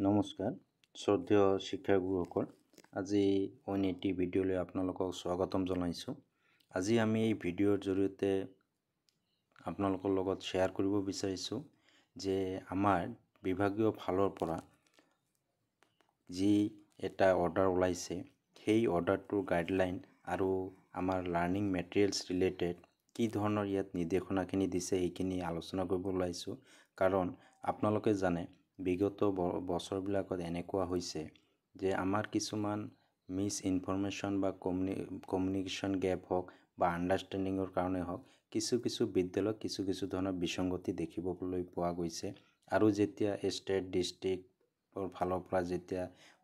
নমস্কাৰ শ্ৰদ্ধেয় শিক্ষাগুৰুসকল আজি অইন এটি ভিডিঅ'লৈ আপোনালোকক স্বাগতম জনাইছোঁ। আজি আমি এই ভিডিঅ'ৰ জৰিয়তে আপোনালোকৰ লগত শ্বেয়াৰ কৰিব বিচাৰিছোঁ যে আমাৰ বিভাগীয় ফালৰ পৰা যি এটা অৰ্ডাৰ ওলাইছে সেই অৰ্ডাৰটোৰ গাইডলাইন আৰু আমাৰ লাৰ্ণিং মেটেৰিয়েলছ ৰিলেটেড কি ধৰণৰ ইয়াত নিৰ্দেশনাখিনি দিছে এইখিনি আলোচনা কৰিব ওলাইছোঁ। কাৰণ আপোনালোকে জানে বিগত বছৰবিলাকত এনেকুৱা হৈছে যে আমাৰ কিছুমান মিছ ইনফৰমেশ্যন বা কমিউনিকেশ্যন গেপ হওক বা আণ্ডাৰষ্টেণ্ডিঙৰ কাৰণে হওক কিছু বিদ্যালয়ত কিছু ধৰণৰ বিসংগতি দেখিবলৈ পোৱা গৈছে। আৰু যেতিয়া ষ্টেট ডিষ্ট্ৰিক্টৰ ফালৰ পৰা যেতিয়া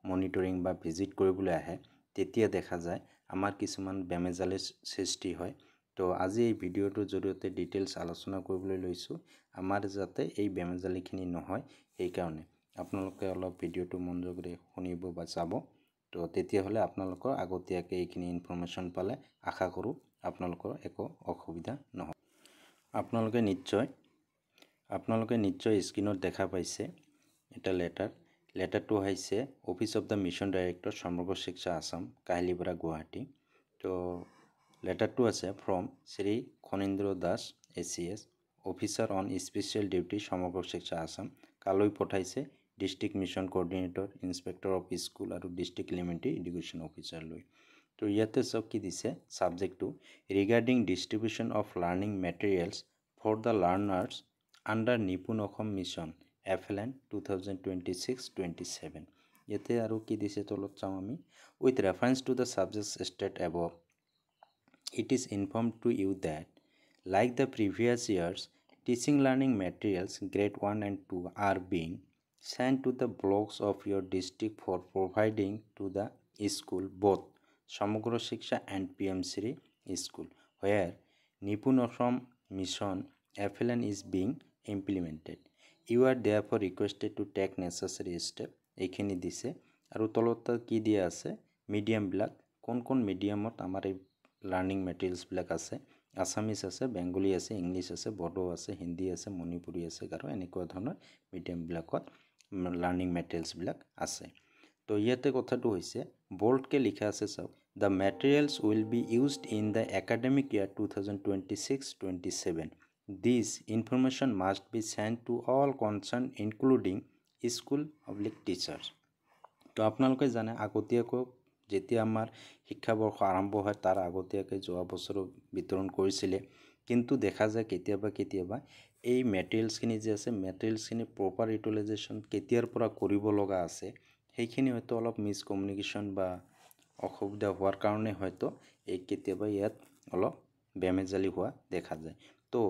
মনিটৰিং বা ভিজিট কৰিবলৈ আহে তেতিয়া দেখা যায় আমাৰ কিছুমান বেমেজালিৰ সৃষ্টি হয়। তো আজি এই ভিডিঅ'টোৰ জৰিয়তে ডিটেইলছ আলোচনা কৰিবলৈ লৈছোঁ আমাৰ যাতে এই বেমেজালিখিনি নহয় সেইকাৰণে আপোনালোকে অলপ ভিডিঅ'টো মনোযোগেৰে শুনিব বা চাব। তো তেতিয়াহ'লে আপোনালোকৰ আগতীয়াকৈ এইখিনি ইনফৰমেশ্যন পালে আশা কৰোঁ আপোনালোকৰ একো অসুবিধা নহয়। আপোনালোকে নিশ্চয় স্ক্ৰীনত দেখা পাইছে এটা লেটাৰটো আহিছে office of the mission director Samagra Shiksha Assam Kahilipara Guwahati. তো লেটাৰটো আছে from Shri Khanindra Das ACS officer on special duty Samagra Shiksha Assam. কালৈ পঠাইছে district mission coordinator inspector of school আৰু ডিষ্ট্ৰিক্ট এলিমেণ্টাৰী এডুকেশ্যন অফিচাৰলৈ। তো ইয়াতে চব কি দিছে ছাবজেক্টটো regarding distribution of learning materials for the learners under Nipun Assam mission FLN 2026-27। ইয়াতে আৰু কি দিছে তলত চাওঁ আমি with reference to the subjects state above it is informed to you that like the previous years teaching learning materials grade 1 and 2 are being sent to the blocks of your district for providing to the school both Samagra Shiksha and PM Shri school where Nipun Assam mission FLN is being implemented. You are therefore requested to take necessary step. এইখিনি দিছে আৰু তলত কি দিয়া আছে মিডিয়ামবিলাক কোন মিডিয়ামত আমাৰ এই লাৰ্ণিং মেটেৰিয়েলছবিলাক আছে আছামিজ আছে বেংগলী আছে ইংলিছ আছে বড়ো আছে হিন্দী আছে মণিপুৰী আছে আৰু এনেকুৱা ধৰণৰ মিডিয়ামবিলাকত লাৰ্ণিং মেটেৰিয়েলছবিলাক আছে। তো ইয়াতে কথাটো হৈছে বোল্ডকৈ লিখা আছে চাওক the materials will be used in the academic year 2026-27 this information must be sent to all concern including school public teachers. তো আপোনালোকে জানে আগতীয়াকৈ যেতিয়া আমাৰ শিক্ষাবৰ্ষ আৰম্ভ হয় তাৰ আগতীয়াকৈ যোৱা বছৰো বিতৰণ কৰিছিলে কিন্তু দেখা যায় কেতিয়াবা এই মেটেৰিয়েলছখিনি যে আছে মেটেৰিয়েলছখিনি প্ৰপাৰ ইউটিলাইজেশ্যন কেতিয়াৰ পৰা কৰিব লগা আছে সেইখিনি হয়তো অলপ মিছ কমিউনিকেশ্যন বা অসুবিধা হোৱাৰ কাৰণে হয়তো এই কেতিয়াবা ইয়াত অলপ বেমেজালি হোৱা দেখা যায়। তো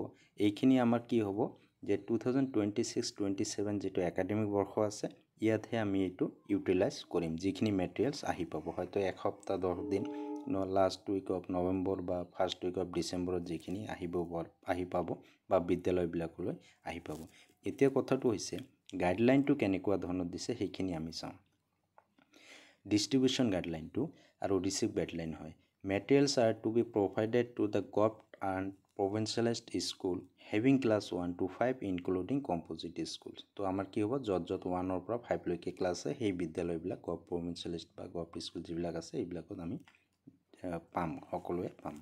এইখিনি আমাৰ কি হ'ব যে 2026-27 যিটো একাডেমিক বৰ্ষ আছে ইয়াতহে আমি এইটো ইউটিলাইজ কৰিম যিখিনি মেটেৰিয়েলছ আহি পাব হয়তো এসপ্তাহ 10 দিন লাষ্ট উইক অফ নৱেম্বৰ বা ফাৰ্ষ্ট উইক অফ ডিচেম্বৰত যিখিনি আহি পাব বা বিদ্যালয়বিলাকলৈ আহি পাব। এতিয়া কথাটো হৈছে গাইডলাইনটো কেনেকুৱা ধৰণৰ দিছে সেইখিনি আমি চাওঁ। ডিষ্ট্ৰিবিউশ্যন গাইডলাইনটো আৰু ৰিচিভ গাইডলাইন হয় materials are to be provided to the government and provincialised school having class 1 to 5 including composite school. তো আমাৰ কি হ'ব য'ত 1ৰ পৰা 5লৈকে ক্লাছ আছে সেই বিদ্যালয়বিলাক গভ প্ৰভিঞ্চিয়েলাইজড বা গভ স্কুল যিবিলাক আছে এইবিলাকত আমি পাম সকলোৱে পাম।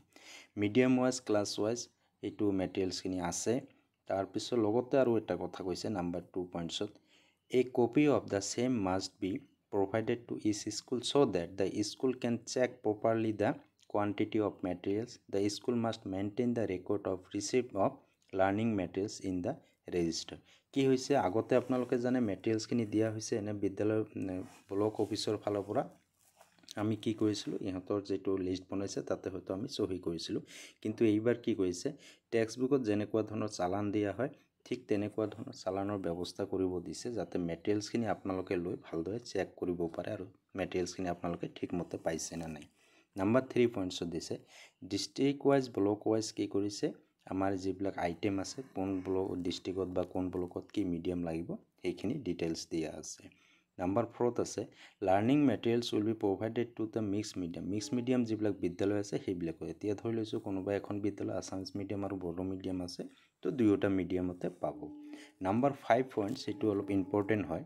মিডিয়াম ৱাইজ ক্লাছ ৱাইজ এইটো মেটেৰিয়েলছখিনি আছে। তাৰপিছত লগতে আৰু এটা কথা কৈছে নাম্বাৰ 2 পইণ্টছত a copy of the same must be provided to each school so that the school can check properly the quantity of materials. The school must maintain the record of receipt of learning materials in the register. কি হৈছে আগতে আপোনালোকে জানে মেটেৰিয়েলছখিনি দিয়া হৈছে এনে বিদ্যালয় block অফিচৰ ফালৰ পৰা আমি কি কৰিছিলোঁ ইহঁতৰ যিটো লিষ্ট বনাইছে তাতে হয়তো আমি চহী কৰিছিলোঁ কিন্তু এইবাৰ কি কৰিছে টেক্সট বুকত যেনেকুৱা ধৰণৰ চালান দিয়া হয় ঠিক তেনেকুৱা ধৰণৰ চালানৰ ব্যৱস্থা কৰিব দিছে যাতে মেটেৰিয়েলছখিনি আপোনালোকে লৈ ভালদৰে চেক কৰিব পাৰে আৰু মেটেৰিয়েলছখিনি আপোনালোকে ঠিকমতে পাইছে নে নাই। নাম্বাৰ 3 পইণ্টছত দিছে ডিষ্ট্ৰিক্ট ৱাইজ ব্লক ৱাইজ কি কৰিছে আমাৰ যিবিলাক আইটেম আছে কোন ব্লক ডিষ্ট্ৰিক্টত বা কোন ব্লকত কি মিডিয়াম লাগিব সেইখিনি ডিটেইলছ দিয়া আছে। নাম্বাৰ 4ত আছে learning materials will be provided to the mix medium যিবিলাক বিদ্যালয় আছে সেইবিলাকত এতিয়া ধৰি লৈছোঁ কোনোবা এখন বিদ্যালয় আছামিজ মিডিয়াম আৰু বড়ো মিডিয়াম আছে তো দুয়োটা মিডিয়ামতে পাব। নাম্বাৰ 5 পইণ্ট সেইটো অলপ ইম্পৰ্টেণ্ট হয়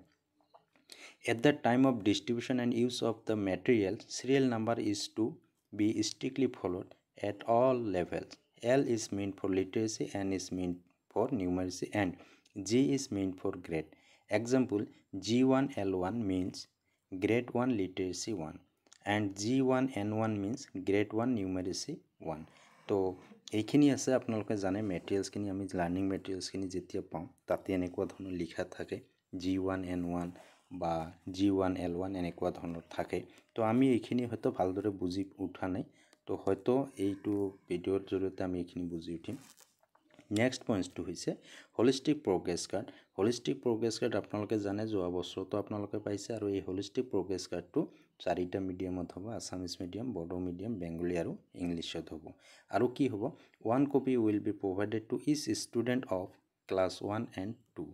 At the time of distribution and use of the material, serial number is to be strictly followed at all levels. L is meant for literacy, N is meant for numeracy, and G is meant for grade. Example, G1L1 means grade 1 literacy 1 and G1N1 means grade 1 numeracy 1. তো এইখিনি আছে আপোনালোকে জানে মেটেৰিয়েলছখিনি আমি learning মেটেৰিয়েলছখিনি যেতিয়া পাওঁ তাতে এনেকুৱা ধৰণৰ লিখা থাকে G1N1 বা G1L1 এনেকুৱা ধৰণৰ থাকে। তো আমি এইখিনি হয়তো ভালদৰে বুজি উঠা নাই, তো হয়তো এইটো ভিডিঅ'ৰ জৰিয়তে আমি এইখিনি বুজি উঠিম। নেক্সট পইণ্টটো হৈছে holistic progress card. Holistic progress card আপোনালোকে জানে যোৱা বছৰতো আপোনালোকে পাইছে, আৰু এই হলিষ্টিক প্ৰগ্ৰেছ কাৰ্ডটো 4টা মিডিয়ামত হ'ব, Assamese medium, Bodo medium, Bengali আৰু ইংলিছত হ'ব। আৰু কি হ'ব, 1 copy will be provided to each student of class 1 and 2।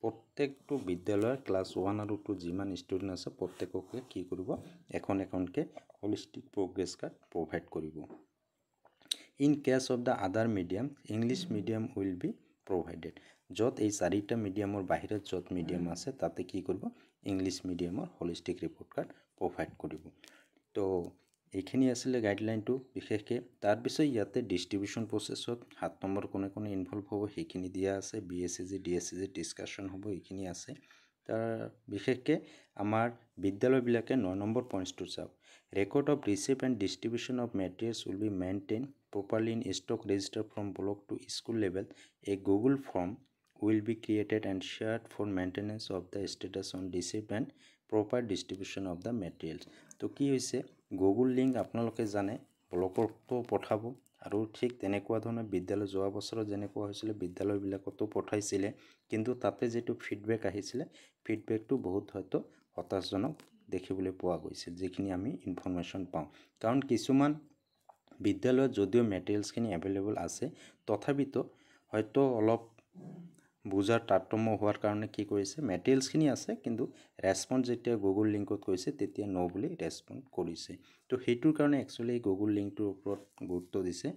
প্ৰত্যেকটো বিদ্যালয়ৰ ক্লাছ 1 আৰু 2 যিমান ষ্টুডেণ্ট আছে প্ৰত্যেককে কি কৰিব, এখন এখনকৈ হলিষ্টিক প্ৰগ্ৰেছ কাৰ্ড প্ৰভাইড কৰিব। In case of the other medium, English medium will be provided. যত এই 4টা মিডিয়ামৰ বাহিৰত যত মিডিয়াম আছে তাতে কি কৰিব, ইংলিছ মিডিয়ামৰ হলিষ্টিক ৰিপৰ্ট কাৰ্ড প্ৰভাইড কৰিব। তো এইখিনি আছিলে গাইডলাইনটো বিশেষকৈ। তাৰপিছত ইয়াতে ডিষ্ট্ৰিবিউশ্যন প্ৰচেছত 7 নম্বৰ কোনে কোনে ইনভলভ হ'ব সেইখিনি দিয়া আছে, BSCG DSCG ডিছকাশ্যন হ'ব, এইখিনি আছে। তাৰ বিশেষকৈ আমাৰ বিদ্যালয়বিলাকে 9 নম্বৰ পইণ্টছটো চাওক। Record of receipt and distribution of materials will be maintained properly in stock register from block to school level. A Google form will be created and shared for maintenance of the status on receipt and proper distribution of the materials. তো কি হৈছে, Google link আপোনালোকে জানে ব্লকতো পঠাব, আৰু ঠিক তেনেকুৱা ধৰণৰ বিদ্যালয় যোৱা বছৰত যেনেকুৱা হৈছিলে বিদ্যালয়বিলাকতো পঠাইছিলে, কিন্তু তাতে যিটো ফিডবেক আহিছিলে ফিডবেকটো বহুত হয়তো হতাশজনক দেখিবলৈ পোৱা গৈছিল, যিখিনি আমি ইনফৰমেশ্যন পাওঁ। কাৰণ কিছুমান বিদ্যালয়ত যদিও মেটেৰিয়েলছখিনি এভেইলেবল আছে তথাপিতো হয়তো অলপ বুজাৰ তাৰতম্য হোৱাৰ কাৰণে কি কৰিছে, মেটেৰিয়েলছখিনি আছে কিন্তু ৰেছপন্স যেতিয়া গুগল লিংকত কৰিছে তেতিয়া ন বুলি ৰেছপন্স কৰিছে। তো সেইটোৰ কাৰণে একচুৱেলি গুগল লিংকটোৰ ওপৰত গুৰুত্ব দিছে।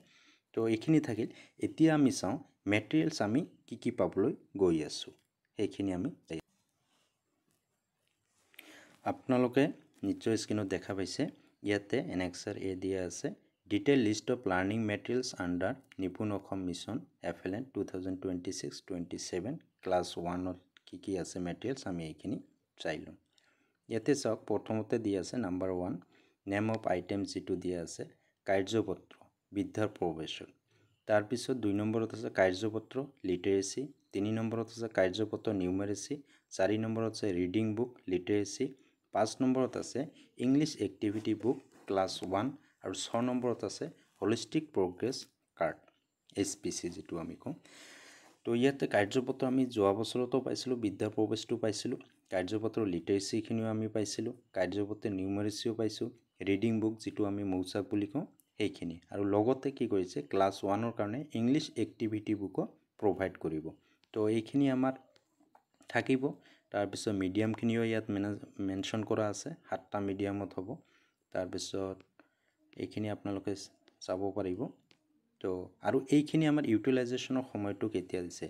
তো এইখিনি থাকিল। এতিয়া আমি চাওঁ মেটেৰিয়েলছ আমি কি পাবলৈ গৈ আছোঁ সেইখিনি আমি আপোনালোকে নিশ্চয় স্ক্ৰীনত দেখা পাইছে, ইয়াতে এনেক্সাৰ এ দিয়া আছে detail list of learning materials under Nipun Assam mission FLN 2026-27 class 1ত কি আছে মেটেৰিয়েলছ আমি এইখিনি চাই লওঁ। ইয়াতে চাওক প্ৰথমতে দিয়া আছে নাম্বাৰ 1 নেম অফ আইটেম, যিটো দিয়া আছে কাৰ্যপত্ৰ বিদ্যাৰ প্ৰৱেশৰ। তাৰপিছত 2 নম্বৰত আছে কাৰ্যপত্ৰ লিটাৰেচি, 3 নম্বৰত আছে কাৰ্যপত্ৰ নিউমাৰেচি, 4 নম্বৰত আছে ৰিডিং বুক লিটাৰেচি, 5 নম্বৰত আছে ইংলিছ এক্টিভিটি বুক ক্লাছ 1, আৰু 6 নম্বৰত আছে হলিষ্টিক প্ৰগ্ৰেছ কাৰ্ড SPC যিটো আমি কওঁ। তো ইয়াতে কাৰ্যপত্ৰ আমি যোৱা বছৰতো পাইছিলোঁ, বিদ্যাৰ প্ৰৱেশটো পাইছিলোঁ, কাৰ্যপত্ৰ লিটাৰেচিখিনিও আমি পাইছিলোঁ, কাৰ্যপত্ৰ নিউমাৰেচিও পাইছোঁ, ৰিডিং বুক যিটো আমি মৌচাক বুলি কওঁ সেইখিনি, আৰু লগতে কি কৰিছে ক্লাছ 1ৰ কাৰণে ইংলিছ এক্টিভিটি বুকো প্ৰভাইড কৰিব। তো এইখিনি আমাৰ থাকিব। তাৰপিছত মিডিয়ামখিনিও ইয়াত মেনশ্যন কৰা আছে, 7টা মিডিয়ামত হ'ব। তাৰপিছত এইখিনি আপোনালোকে চাব পাৰিব। তো আৰু এইখিনি আমাৰ ইউটিলাইজেশ্যনৰ সময়টো কেতিয়া দিছে,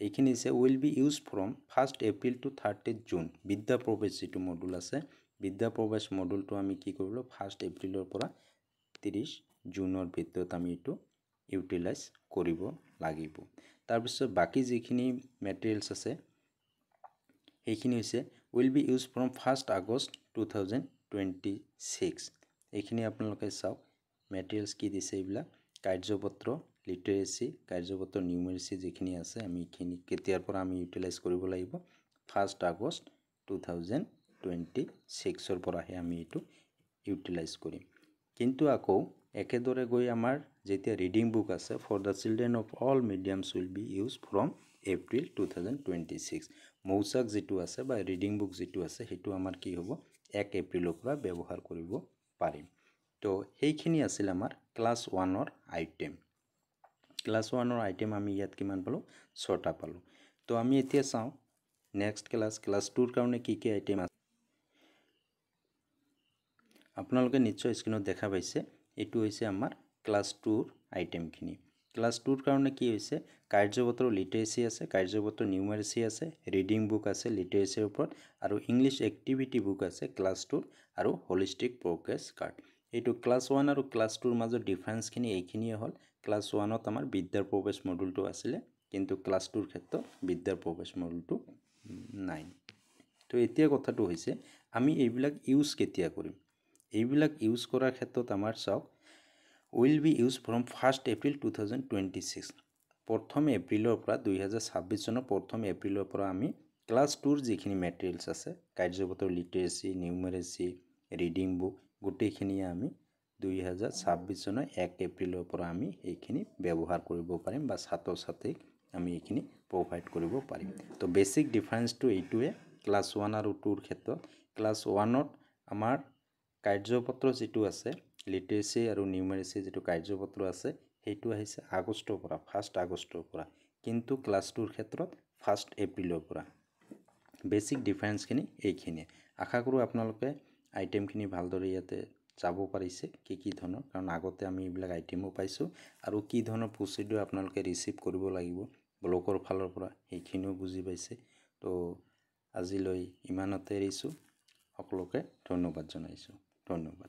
এইখিনি দিছে will be use from 1 April to 30 June. বিদ্যা প্ৰৱেশ যিটো মডুল আছে, বিদ্যা প্ৰৱেশ মডুলটো আমি কি কৰিলোঁ 1 এপ্ৰিলৰ পৰা 30 জুনৰ ভিতৰত আমি এইটো ইউটিলাইজ কৰিব লাগিব। তাৰপিছত বাকী যিখিনি মেটেৰিয়েলছ আছে এইখিনি হৈছে will be use from 1 August 2026। এইখিনি আপোনালোকে চাওক মেটেৰিয়েলছ কি দিছে, এইবিলাক কাৰ্যপত্ৰ লিটাৰেচি, কাৰ্যপত্ৰ নিউমাৰেচি যিখিনি আছে আমি এইখিনি কেতিয়াৰ পৰা আমি ইউটিলাইজ কৰিব লাগিব 1 আগষ্ট 2026ৰ পৰাহে আমি এইটো ইউটিলাইজ কৰিম। কিন্তু আকৌ একেদৰে গৈ আমাৰ যেতিয়া ৰিডিং বুক আছে for the children of all mediums will be use from April 2026। Mouchak যিটো আছে বা ৰিডিং বুক যিটো আছে সেইটো আমাৰ কি হ'ব 1 এপ্ৰিলৰ পৰা ব্যৱহাৰ কৰিব পাৰিম। তো সেইখিনি আছিল আমাৰ ক্লাছ 1ৰ আইটেম। ক্লাছ 1ৰ আইটেম আমি ইয়াত কিমান পালোঁ, 6টা পালোঁ। তো আমি এতিয়া চাওঁ নেক্সট ক্লাছ 2ৰ কাৰণে কি আইটেম আছে। আপোনালোকে নিশ্চয় স্ক্ৰীনত দেখা পাইছে, এইটো হৈছে আমাৰ ক্লাছ 2ৰ আইটেমখিনি। ক্লাছ 2ৰ কাৰণে কি হৈছে কাৰ্যপত্ৰ লিটাৰেচি আছে, কাৰ্যপত্ৰ নিউমাৰেচি আছে, ৰিডিং বুক আছে লিটাৰেচিৰ ওপৰত, আৰু ইংলিছ এক্টিভিটি বুক আছে ক্লাছ 2 আৰু হলিষ্টিক প্ৰগ্ৰেছ কাৰ্ড। এইটো ক্লাছ 1 আৰু ক্লাছ 2ৰ মাজত ডিফাৰেঞ্চখিনি এইখিনিয়ে হ'ল। ক্লাছ 1ত আমাৰ বিদ্যাৰ প্ৰৱেশ মডুলটো আছিলে, কিন্তু ক্লাছ 2ৰ ক্ষেত্ৰত বিদ্যাৰ প্ৰৱেশ মডুলটো নাই। তো এতিয়া কথাটো হৈছে আমি এইবিলাক ইউজ কেতিয়া কৰিম। এইবিলাক ইউজ কৰাৰ ক্ষেত্ৰত আমাৰ চাওক will be use from 1 April 2026। 1 এপ্ৰিলৰ পৰা 2026 চনৰ 1 এপ্ৰিলৰ পৰা আমি ক্লাছ 2ৰ যিখিনি মেটেৰিয়েলছ আছে কাৰ্যপত্ৰ লিটাৰেচি, নিউমাৰেচি, ৰিডিং বুক গোটেইখিনিয়ে আমি 2026 চনৰ 1 এপ্ৰিলৰ পৰা আমি এইখিনি ব্যৱহাৰ কৰিব পাৰিম বা ছাত্ৰ ছাত্ৰীক আমি এইখিনি প্ৰভাইড কৰিব পাৰিম। তো বেছিক ডিফাৰেঞ্চটো এইটোৱে ক্লাছ 1 আৰু 2ৰ ক্ষেত্ৰত। ক্লাছ 1ত আমাৰ কাৰ্যপত্ৰ যিটো আছে লিটাৰেচি আৰু নিউমাৰেচি যিটো কাৰ্যপত্ৰ আছে সেইটো আহিছে আগষ্টৰ পৰা 1 আগষ্টৰ পৰা, কিন্তু ক্লাছ 2ৰ ক্ষেত্ৰত 1 এপ্ৰিলৰ পৰা। বেছিক ডিফাৰেঞ্চখিনি এইখিনিয়ে। আশা কৰোঁ আপোনালোকে আইটেমখিনি ভালদৰে ইয়াতে যাব পাৰিছে কি ধৰণৰ, কাৰণ আগতে আমি এইবিলাক আইটেমো পাইছোঁ আৰু কি ধৰণৰ প্ৰচিডিউৰ আপোনালোকে ৰিচিভ কৰিব লাগিব ব্লকৰ ফালৰ পৰা সেইখিনিও বুজি পাইছে। তো আজিলৈ ইমানতে এৰিছোঁ, সকলোকে ধন্যবাদ জনাইছোঁ। ধন্যবাদ।